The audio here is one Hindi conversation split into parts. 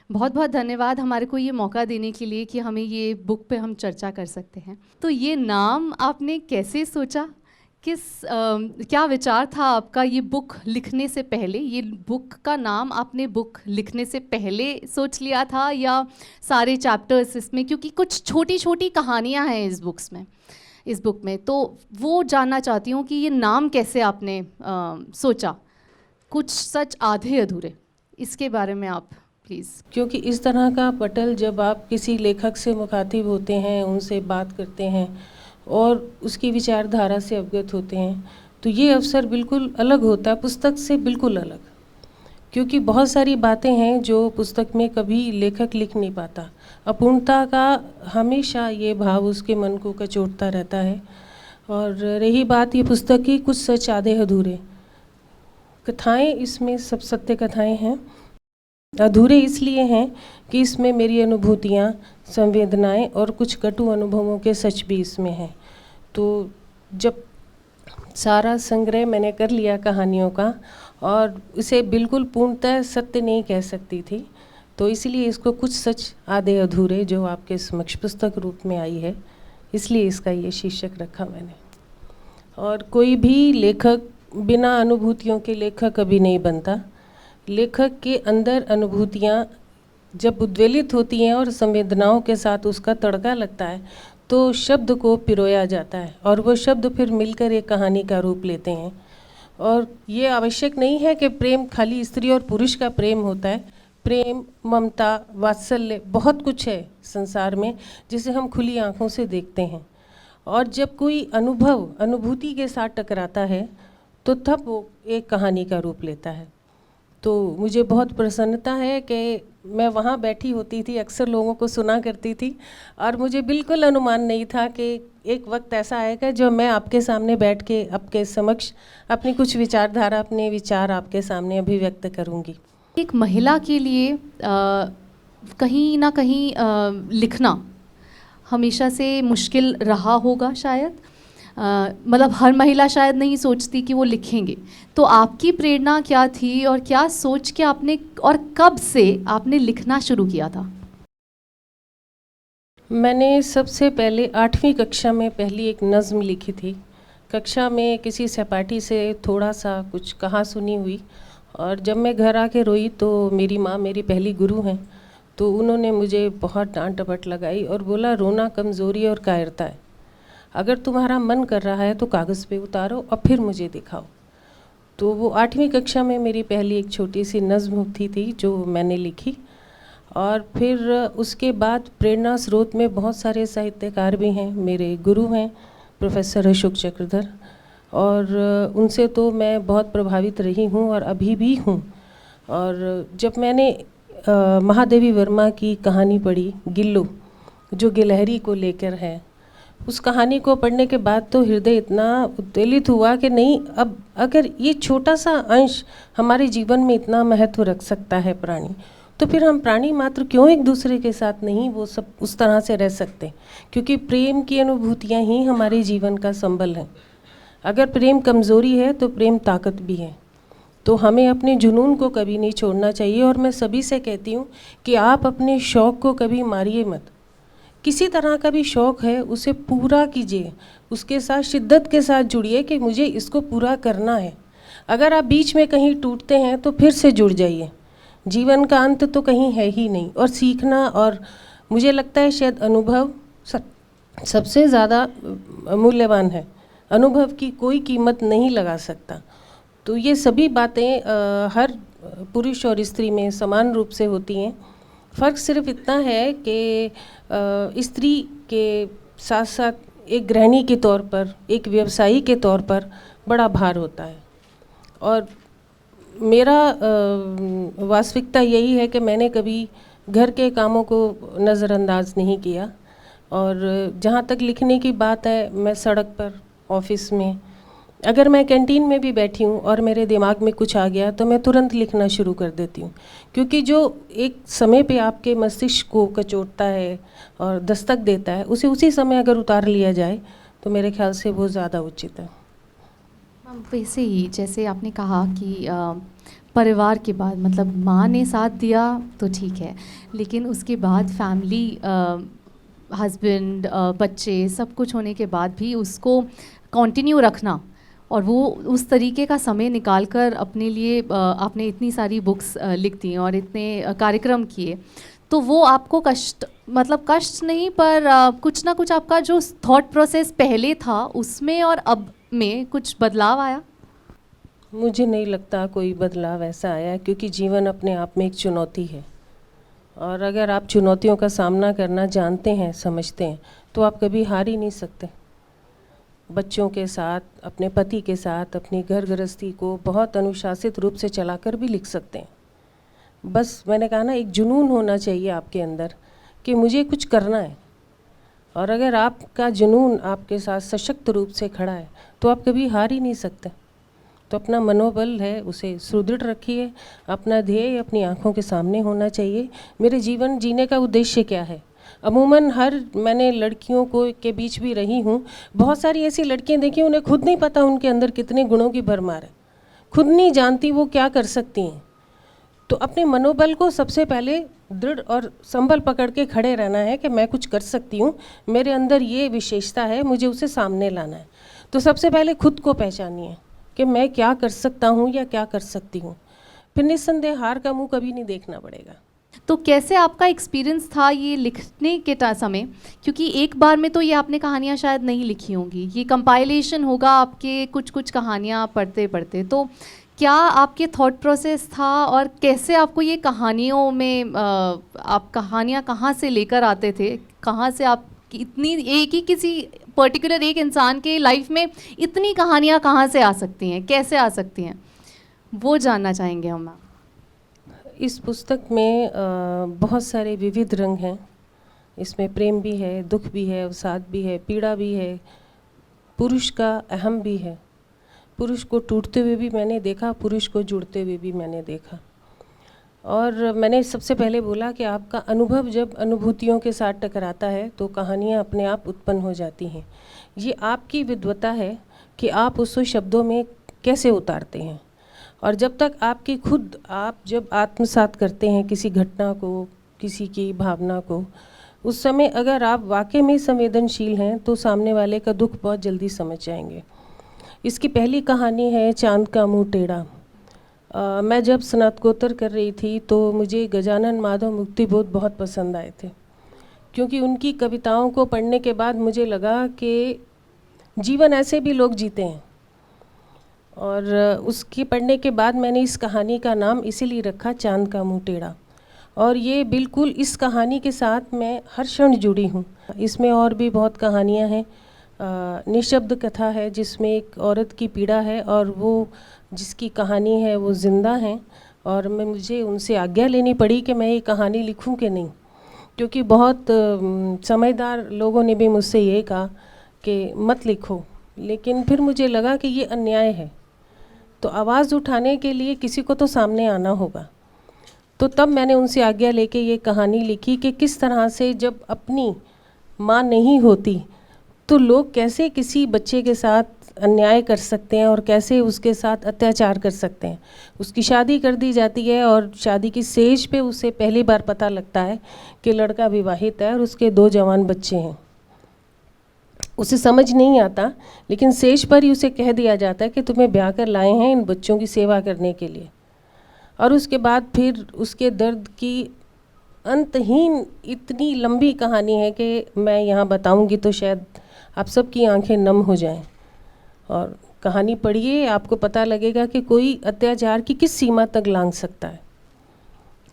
बहुत बहुत धन्यवाद हमारे को ये मौका देने के लिए कि हमें ये बुक पे हम चर्चा कर सकते हैं। तो ये नाम आपने कैसे सोचा? क्या विचार था आपका ये बुक लिखने से पहले? ये बुक का नाम आपने बुक लिखने से पहले सोच लिया था या सारे चैप्टर्स इसमें, क्योंकि कुछ छोटी छोटी कहानियाँ हैं इस बुक में, तो वो जानना चाहती हूँ कि ये नाम कैसे आपने सोचा? कुछ सच आधे अधूरे, इसके बारे में आप प्लीज़। क्योंकि इस तरह का पटल जब आप किसी लेखक से मुखातिब होते हैं, उनसे बात करते हैं और उसकी विचारधारा से अवगत होते हैं, तो ये अवसर बिल्कुल अलग होता है, पुस्तक से बिल्कुल अलग। क्योंकि बहुत सारी बातें हैं जो पुस्तक में कभी लेखक लिख नहीं पाता। अपूर्णता का हमेशा ये भाव उसके मन को कचोटता रहता है। और रही बात ये पुस्तक की, कुछ सच आधे अधूरे, कथाएं इसमें सब सत्य कथाएं हैं। अधूरे इसलिए हैं कि इसमें मेरी अनुभूतियाँ, संवेदनाएं और कुछ कटु अनुभवों के सच भी इसमें हैं। तो जब सारा संग्रह मैंने कर लिया कहानियों का और इसे बिल्कुल पूर्णतः सत्य नहीं कह सकती थी, तो इसलिए इसको कुछ सच आधे अधूरे, जो आपके समक्ष पुस्तक रूप में आई है, इसलिए इसका ये शीर्षक रखा मैंने। और कोई भी लेखक बिना अनुभूतियों के लेखक कभी नहीं बनता। लेखक के अंदर अनुभूतियाँ जब उद्वेलित होती हैं और संवेदनाओं के साथ उसका तड़का लगता है, तो शब्द को पिरोया जाता है और वो शब्द फिर मिलकर एक कहानी का रूप लेते हैं। और ये आवश्यक नहीं है कि प्रेम खाली स्त्री और पुरुष का प्रेम होता है। प्रेम, ममता, वात्सल्य, बहुत कुछ है संसार में जिसे हम खुली आँखों से देखते हैं। और जब कोई अनुभूति के साथ टकराता है तो तब वो एक कहानी का रूप लेता है। तो मुझे बहुत प्रसन्नता है कि मैं वहाँ बैठी होती थी, अक्सर लोगों को सुना करती थी और मुझे बिल्कुल अनुमान नहीं था कि एक वक्त ऐसा आएगा जो मैं आपके सामने बैठ के आपके समक्ष अपनी कुछ विचारधारा, अपने विचार आपके सामने अभिव्यक्त करूँगी। एक महिला के लिए कहीं ना कहीं लिखना हमेशा से मुश्किल रहा होगा शायद। मतलब हर महिला शायद नहीं सोचती कि वो लिखेंगे। तो आपकी प्रेरणा क्या थी और क्या सोच के आपने और कब से आपने लिखना शुरू किया था? मैंने सबसे पहले 8वीं कक्षा में पहली एक नज़्म लिखी थी। कक्षा में किसी सहपाठी से थोड़ा सा कुछ कहा सुनी हुई और जब मैं घर आके रोई तो मेरी माँ मेरी पहली गुरु हैं, तो उन्होंने मुझे बहुत डांट डपट लगाई और बोला, रोना कमज़ोरी और कायरता है, अगर तुम्हारा मन कर रहा है तो कागज़ पे उतारो और फिर मुझे दिखाओ। तो वो 8वीं कक्षा में मेरी पहली एक छोटी सी नज़्म उठी थी जो मैंने लिखी। और फिर उसके बाद प्रेरणा स्रोत में बहुत सारे साहित्यकार भी हैं। मेरे गुरु हैं प्रोफेसर अशोक चक्रधर, और उनसे तो मैं बहुत प्रभावित रही हूँ और अभी भी हूँ। और जब मैंने महादेवी वर्मा की कहानी पढ़ी गिल्लू, जो गिलहरी को लेकर है, उस कहानी को पढ़ने के बाद तो हृदय इतना उत्तेलित हुआ कि नहीं, अब अगर ये छोटा सा अंश हमारे जीवन में इतना महत्व रख सकता है प्राणी, तो फिर हम प्राणी मात्र क्यों एक दूसरे के साथ नहीं वो सब उस तरह से रह सकते? क्योंकि प्रेम की अनुभूतियाँ ही हमारे जीवन का संबल हैं। अगर प्रेम कमज़ोरी है तो प्रेम ताकत भी है। तो हमें अपने जुनून को कभी नहीं छोड़ना चाहिए। और मैं सभी से कहती हूँ कि आप अपने शौक़ को कभी मारिए मत। किसी तरह का भी शौक़ है उसे पूरा कीजिए, उसके साथ शिद्दत के साथ जुड़िए कि मुझे इसको पूरा करना है। अगर आप बीच में कहीं टूटते हैं तो फिर से जुड़ जाइए। जीवन का अंत तो कहीं है ही नहीं। और सीखना, और मुझे लगता है शायद अनुभव सबसे ज़्यादा मूल्यवान है। अनुभव की कोई कीमत नहीं लगा सकता। तो ये सभी बातें हर पुरुष और स्त्री में समान रूप से होती हैं। फ़र्क सिर्फ इतना है कि स्त्री के साथ साथ एक गृहिणी के तौर पर, एक व्यवसायी के तौर पर बड़ा भार होता है। और मेरा वास्तविकता यही है कि मैंने कभी घर के कामों को नज़रअंदाज नहीं किया। और जहाँ तक लिखने की बात है, मैं सड़क पर, ऑफिस में, अगर मैं कैंटीन में भी बैठी हूँ और मेरे दिमाग में कुछ आ गया तो मैं तुरंत लिखना शुरू कर देती हूँ। क्योंकि जो एक समय पे आपके मस्तिष्क को कचोटता है और दस्तक देता है, उसे उसी समय अगर उतार लिया जाए तो मेरे ख्याल से वो ज़्यादा उचित है। वैसे ही जैसे आपने कहा कि परिवार के बाद, मतलब माँ ने साथ दिया तो ठीक है, लेकिन उसके बाद फैमिली, हस्बैंड, बच्चे, सब कुछ होने के बाद भी उसको कंटिन्यू रखना, और वो उस तरीके का समय निकाल कर अपने लिए आपने इतनी सारी बुक्स लिख दी और इतने कार्यक्रम किए, तो वो आपको कष्ट, मतलब कष्ट नहीं पर कुछ ना कुछ आपका जो थॉट प्रोसेस पहले था उसमें और अब में कुछ बदलाव आया? मुझे नहीं लगता कोई बदलाव ऐसा आया, क्योंकि जीवन अपने आप में एक चुनौती है, और अगर आप चुनौतियों का सामना करना जानते हैं, समझते हैं, तो आप कभी हार ही नहीं सकते। बच्चों के साथ, अपने पति के साथ, अपनी घर गृहस्थी को बहुत अनुशासित रूप से चलाकर भी लिख सकते हैं। बस मैंने कहा ना, एक जुनून होना चाहिए आपके अंदर कि मुझे कुछ करना है, और अगर आपका जुनून आपके साथ सशक्त रूप से खड़ा है तो आप कभी हार ही नहीं सकते। तो अपना मनोबल है उसे सुदृढ़ रखिए, अपना ध्येय अपनी आंखों के सामने होना चाहिए। मेरे जीवन जीने का उद्देश्य क्या है? अमूमन मैंने लड़कियों को के बीच भी रही हूँ, बहुत सारी ऐसी लड़कियाँ देखी उन्हें खुद नहीं पता उनके अंदर कितने गुणों की भरमार है, खुद नहीं जानती वो क्या कर सकती हैं। तो अपने मनोबल को सबसे पहले दृढ़ और संबल पकड़ के खड़े रहना है कि मैं कुछ कर सकती हूँ, मेरे अंदर ये विशेषता है, मुझे उसे सामने लाना है। तो सबसे पहले खुद को पहचानिए कि मैं क्या कर सकता हूँ या क्या कर सकती हूँ, फिर निस्संदेह हार का मुंह कभी नहीं देखना पड़ेगा। तो कैसे आपका एक्सपीरियंस था ये लिखने के समय? क्योंकि एक बार में तो ये आपने कहानियाँ शायद नहीं लिखी होंगी, ये कंपाइलेशन होगा आपके कुछ कुछ कहानियाँ पढ़ते पढ़ते, तो क्या आपके थॉट प्रोसेस था और कैसे आपको ये कहानियों में आप कहानियाँ कहाँ से लेकर आते थे, कहाँ से आप इतनी, एक ही किसी पर्टिकुलर एक इंसान के लाइफ में इतनी कहानियाँ कहाँ से आ सकती हैं, कैसे आ सकती हैं, वो जानना चाहेंगे हम। इस पुस्तक में बहुत सारे विविध रंग हैं। इसमें प्रेम भी है, दुख भी है, अवसाद भी है, पीड़ा भी है, पुरुष का अहम भी है। पुरुष को टूटते हुए भी मैंने देखा, पुरुष को जुड़ते हुए भी मैंने देखा। और मैंने सबसे पहले बोला कि आपका अनुभव जब अनुभूतियों के साथ टकराता है तो कहानियाँ अपने आप उत्पन्न हो जाती हैं। ये आपकी विद्वता है कि आप उसको शब्दों में कैसे उतारते हैं। और जब तक आपकी खुद आप जब आत्मसात करते हैं किसी घटना को, किसी की भावना को, उस समय अगर आप वाकई में संवेदनशील हैं तो सामने वाले का दुख बहुत जल्दी समझ जाएंगे। इसकी पहली कहानी है चांद का मुंह टेढ़ा। मैं जब स्नातकोत्तर कर रही थी तो मुझे गजानन माधव मुक्तिबोध बहुत पसंद आए थे, क्योंकि उनकी कविताओं को पढ़ने के बाद मुझे लगा कि जीवन ऐसे भी लोग जीते हैं। और उसके पढ़ने के बाद मैंने इस कहानी का नाम इसीलिए रखा चांद का मुंह टेढ़ा। और ये बिल्कुल इस कहानी के साथ मैं हर क्षण जुड़ी हूँ। इसमें और भी बहुत कहानियाँ हैं। निशब्द कथा है जिसमें एक औरत की पीड़ा है और वो जिसकी कहानी है वो ज़िंदा हैं, और मुझे उनसे आज्ञा लेनी पड़ी कि मैं ये कहानी लिखूं कि नहीं, क्योंकि बहुत समझदार लोगों ने भी मुझसे ये कहा कि मत लिखो। लेकिन फिर मुझे लगा कि ये अन्याय है, तो आवाज़ उठाने के लिए किसी को तो सामने आना होगा। तो तब मैंने उनसे आज्ञा लेके ये कहानी लिखी कि किस तरह से जब अपनी माँ नहीं होती तो लोग कैसे किसी बच्चे के साथ अन्याय कर सकते हैं और कैसे उसके साथ अत्याचार कर सकते हैं। उसकी शादी कर दी जाती है और शादी की सेज पे उसे पहली बार पता लगता है कि लड़का विवाहित है और उसके 2 जवान बच्चे हैं। उसे समझ नहीं आता, लेकिन सेज पर ही उसे कह दिया जाता है कि तुम्हें ब्याह कर लाए हैं इन बच्चों की सेवा करने के लिए। और उसके बाद फिर उसके दर्द की अंतहीन इतनी लंबी कहानी है कि मैं यहाँ बताऊँगी तो शायद आप सबकी आंखें नम हो जाएं। और कहानी पढ़िए, आपको पता लगेगा कि कोई अत्याचार की किस सीमा तक लांघ सकता है।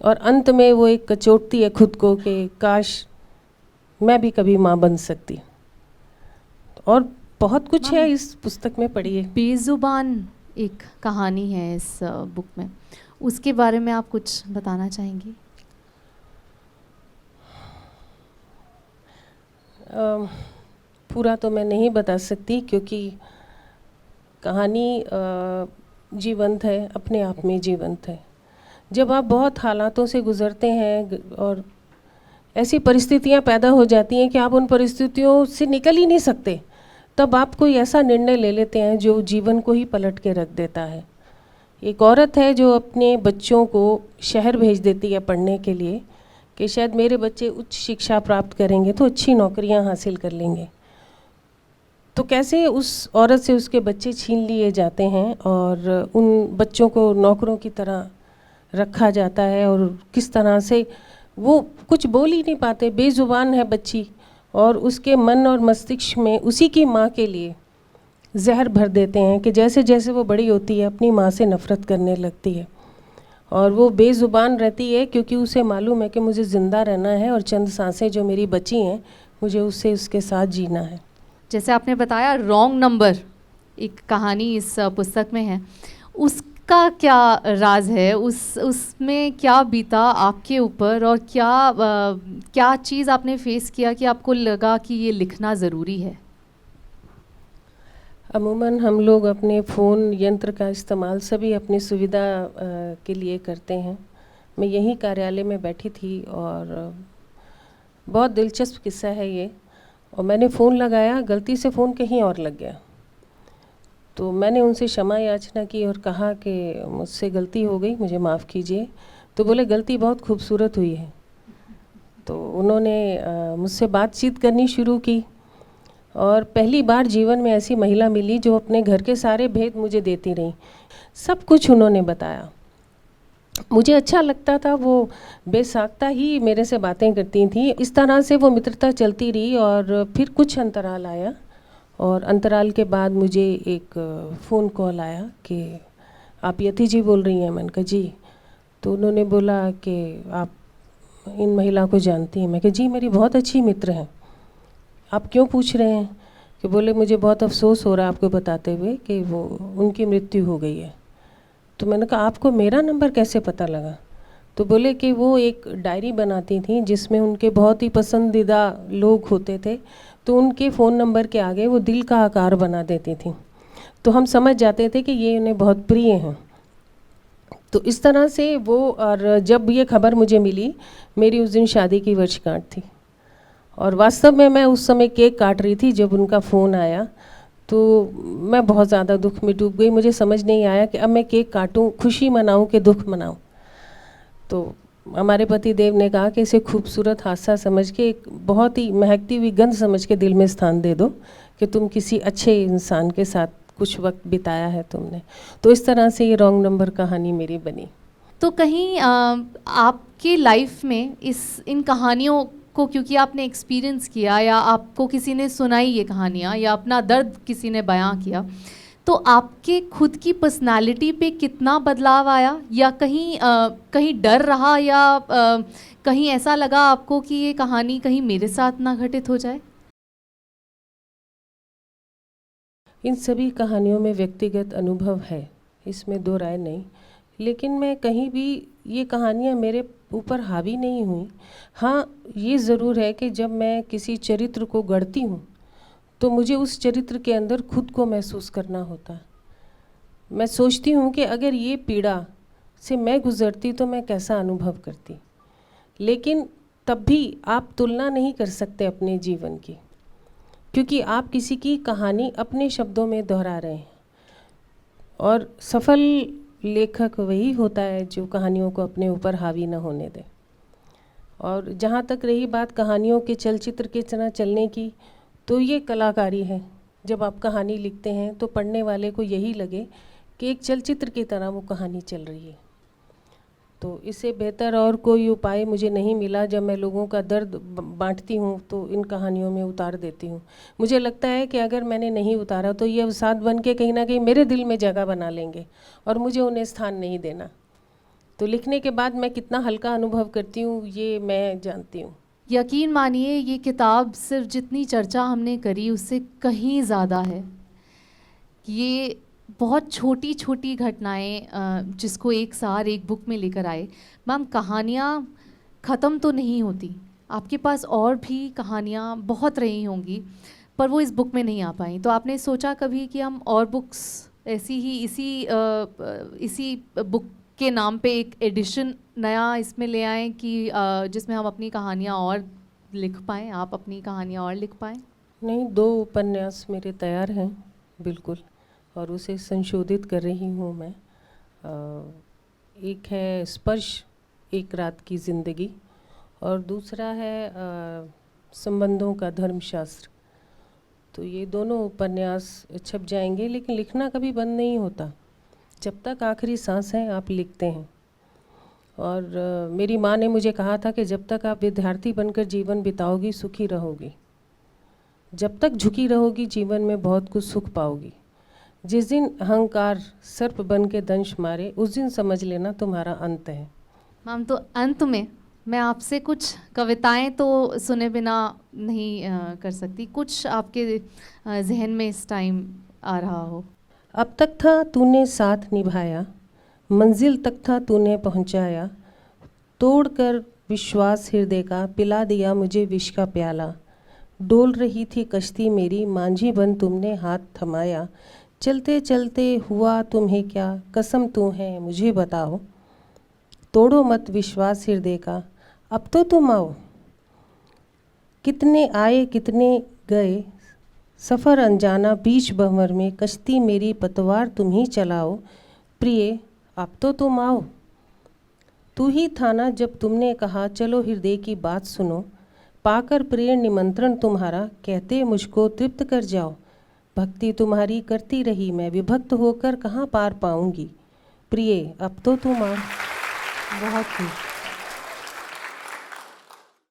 और अंत में वो एक कचोटती है खुद को कि काश मैं भी कभी माँ बन सकती। और बहुत कुछ है इस पुस्तक में, पढ़िए। बेजुबान एक कहानी है इस बुक में, उसके बारे में आप कुछ बताना चाहेंगी? पूरा तो मैं नहीं बता सकती, क्योंकि कहानी जीवंत है, अपने आप में जीवंत है। जब आप बहुत हालातों से गुज़रते हैं और ऐसी परिस्थितियां पैदा हो जाती हैं कि आप उन परिस्थितियों से निकल ही नहीं सकते, तब आप कोई ऐसा निर्णय ले लेते हैं जो जीवन को ही पलट के रख देता है। एक औरत है जो अपने बच्चों को शहर भेज देती है पढ़ने के लिए कि शायद मेरे बच्चे उच्च शिक्षा प्राप्त करेंगे तो अच्छी नौकरियां हासिल कर लेंगे। तो कैसे उस औरत से उसके बच्चे छीन लिए जाते हैं और उन बच्चों को नौकरों की तरह रखा जाता है, और किस तरह से वो कुछ बोल ही नहीं पाते, बेज़ुबान है बच्ची, और उसके मन और मस्तिष्क में उसी की माँ के लिए जहर भर देते हैं कि जैसे जैसे वो बड़ी होती है अपनी माँ से नफ़रत करने लगती है, और वो बेज़ुबान रहती है क्योंकि उसे मालूम है कि मुझे ज़िंदा रहना है और चंद सांसें जो मेरी बची हैं मुझे उससे उसके साथ जीना है। जैसे आपने बताया रॉन्ग नंबर एक कहानी इस पुस्तक में है, उसका क्या राज है, उसमें क्या बीता आपके ऊपर, और क्या चीज़ आपने फेस किया कि आपको लगा कि ये लिखना ज़रूरी है? अमूमन हम लोग अपने फ़ोन यंत्र का इस्तेमाल सभी अपनी सुविधा के लिए करते हैं। मैं यहीं कार्यालय में बैठी थी और बहुत दिलचस्प किस्सा है ये, और मैंने फ़ोन लगाया, गलती से फ़ोन कहीं और लग गया। तो मैंने उनसे क्षमा याचना की और कहा कि मुझसे गलती हो गई, मुझे माफ़ कीजिए। तो बोले गलती बहुत खूबसूरत हुई है। तो उन्होंने मुझसे बातचीत करनी शुरू की, और पहली बार जीवन में ऐसी महिला मिली जो अपने घर के सारे भेद मुझे देती रही। सब कुछ उन्होंने बताया, मुझे अच्छा लगता था, वो बेसाख्ता ही मेरे से बातें करती थी। इस तरह से वो मित्रता चलती रही, और फिर कुछ अंतराल आया, और अंतराल के बाद मुझे एक फ़ोन कॉल आया कि आप यति जी बोल रही हैं। मैंने कहा जी। तो उन्होंने बोला कि आप इन महिला को जानती हैं? मैं कहा जी, मेरी बहुत अच्छी मित्र हैं। आप क्यों पूछ रहे हैं? कि बोले मुझे बहुत अफसोस हो रहा है आपको बताते हुए कि वो उनकी मृत्यु हो गई है। तो मैंने कहा आपको मेरा नंबर कैसे पता लगा? तो बोले कि वो एक डायरी बनाती थी जिसमें उनके बहुत ही पसंदीदा लोग होते थे, तो उनके फ़ोन नंबर के आगे वो दिल का आकार बना देती थी, तो हम समझ जाते थे कि ये उन्हें बहुत प्रिय हैं। तो इस तरह से वो, और जब ये खबर मुझे मिली, मेरी उस दिन शादी की वर्षगांठ थी, और वास्तव में मैं उस समय केक काट रही थी जब उनका फ़ोन आया। तो मैं बहुत ज़्यादा दुख में डूब गई, मुझे समझ नहीं आया कि अब मैं केक काटूं, खुशी मनाऊं कि दुख मनाऊं। तो हमारे पति देव ने कहा कि इसे खूबसूरत हादसा समझ के, एक बहुत ही महकती हुई गंध समझ के दिल में स्थान दे दो कि तुम किसी अच्छे इंसान के साथ कुछ वक्त बिताया है तुमने। तो इस तरह से ये रॉन्ग नंबर कहानी मेरी बनी। तो कहीं आपकी लाइफ में इन कहानियों को, क्योंकि आपने एक्सपीरियंस किया या आपको किसी ने सुनाई ये कहानियाँ या अपना दर्द किसी ने बयां किया, तो आपके खुद की पर्सनालिटी पे कितना बदलाव आया, या कहीं डर रहा, या कहीं ऐसा लगा आपको कि ये कहानी कहीं मेरे साथ ना घटित हो जाए? इन सभी कहानियों में व्यक्तिगत अनुभव है, इसमें दो राय नहीं, लेकिन मैं कहीं भी ये कहानियाँ मेरे ऊपर हावी नहीं हुई। हाँ, ये ज़रूर है कि जब मैं किसी चरित्र को गढ़ती हूँ तो मुझे उस चरित्र के अंदर खुद को महसूस करना होता है। मैं सोचती हूँ कि अगर ये पीड़ा से मैं गुज़रती तो मैं कैसा अनुभव करती, लेकिन तब भी आप तुलना नहीं कर सकते अपने जीवन की, क्योंकि आप किसी की कहानी अपने शब्दों में दोहरा रहे हैं, और सफल लेखक वही होता है जो कहानियों को अपने ऊपर हावी न होने दे। और जहाँ तक रही बात कहानियों के चलचित्र की तरह चलने की, तो ये कलाकारी है। जब आप कहानी लिखते हैं तो पढ़ने वाले को यही लगे कि एक चलचित्र की तरह वो कहानी चल रही है। तो इससे बेहतर और कोई उपाय मुझे नहीं मिला। जब मैं लोगों का दर्द बांटती हूँ तो इन कहानियों में उतार देती हूँ। मुझे लगता है कि अगर मैंने नहीं उतारा तो ये अवसाद बन के कहीं ना कहीं मेरे दिल में जगह बना लेंगे और मुझे उन्हें स्थान नहीं देना। तो लिखने के बाद मैं कितना हल्का अनुभव करती हूँ ये मैं जानती हूँ। यकीन मानिए ये किताब सिर्फ जितनी चर्चा हमने करी उससे कहीं ज़्यादा है। ये बहुत छोटी छोटी घटनाएं जिसको एक सार एक बुक में लेकर आए। मैम, कहानियाँ ख़त्म तो नहीं होती, आपके पास और भी कहानियाँ बहुत रही होंगी, पर वो इस बुक में नहीं आ पाई। तो आपने सोचा कभी कि हम और बुक्स ऐसी ही इसी बुक के नाम पे एक एडिशन नया इसमें ले आएँ कि जिसमें हम अपनी कहानियाँ और लिख पाएँ, आप अपनी कहानियाँ और लिख पाएँ? नहीं, 2 उपन्यास मेरे तैयार हैं बिल्कुल, और उसे संशोधित कर रही हूँ मैं। एक है स्पर्श एक रात की ज़िंदगी और दूसरा है संबंधों का धर्मशास्त्र। तो ये दोनों उपन्यास छप जाएंगे, लेकिन लिखना कभी बंद नहीं होता। जब तक आखिरी सांस है आप लिखते हैं। और मेरी माँ ने मुझे कहा था कि जब तक आप विद्यार्थी बनकर जीवन बिताओगी सुखी रहोगी, जब तक झुकी रहोगी जीवन में बहुत कुछ सुख पाओगी। जिस दिन अहंकार सर्प बन के दंश मारे उस दिन समझ लेना तुम्हारा अंत है। मैम, तो अंत में मैं आपसे कुछ कविताएं तो सुने बिना नहीं कर सकती। कुछ आपके जहन में इस टाइम आ रहा हो। अब तक था तूने साथ निभाया, मंजिल तक था तूने पहुंचाया, तोड़कर विश्वास हृदय का पिला दिया मुझे विष का प्याला। डोल रही थी कश्ती मेरी, मांझी बन तुमने हाथ थमाया। चलते चलते हुआ तुम्हें क्या, कसम तू है मुझे बताओ। तोड़ो मत विश्वास हृदय का, अब तो तुम आओ। कितने आए कितने गए, सफ़र अनजाना बीच भंवर में, कश्ती मेरी पतवार तुम ही चलाओ। प्रिय अब तो तुम आओ। तू ही था ना जब तुमने कहा चलो हृदय की बात सुनो। पाकर प्रेम निमंत्रण तुम्हारा, कहते मुझको तृप्त कर जाओ। भक्ति तुम्हारी करती रही मैं, विभक्त होकर कहाँ पार पाऊंगी। प्रिय अब तो तुम आओ। बहुत ही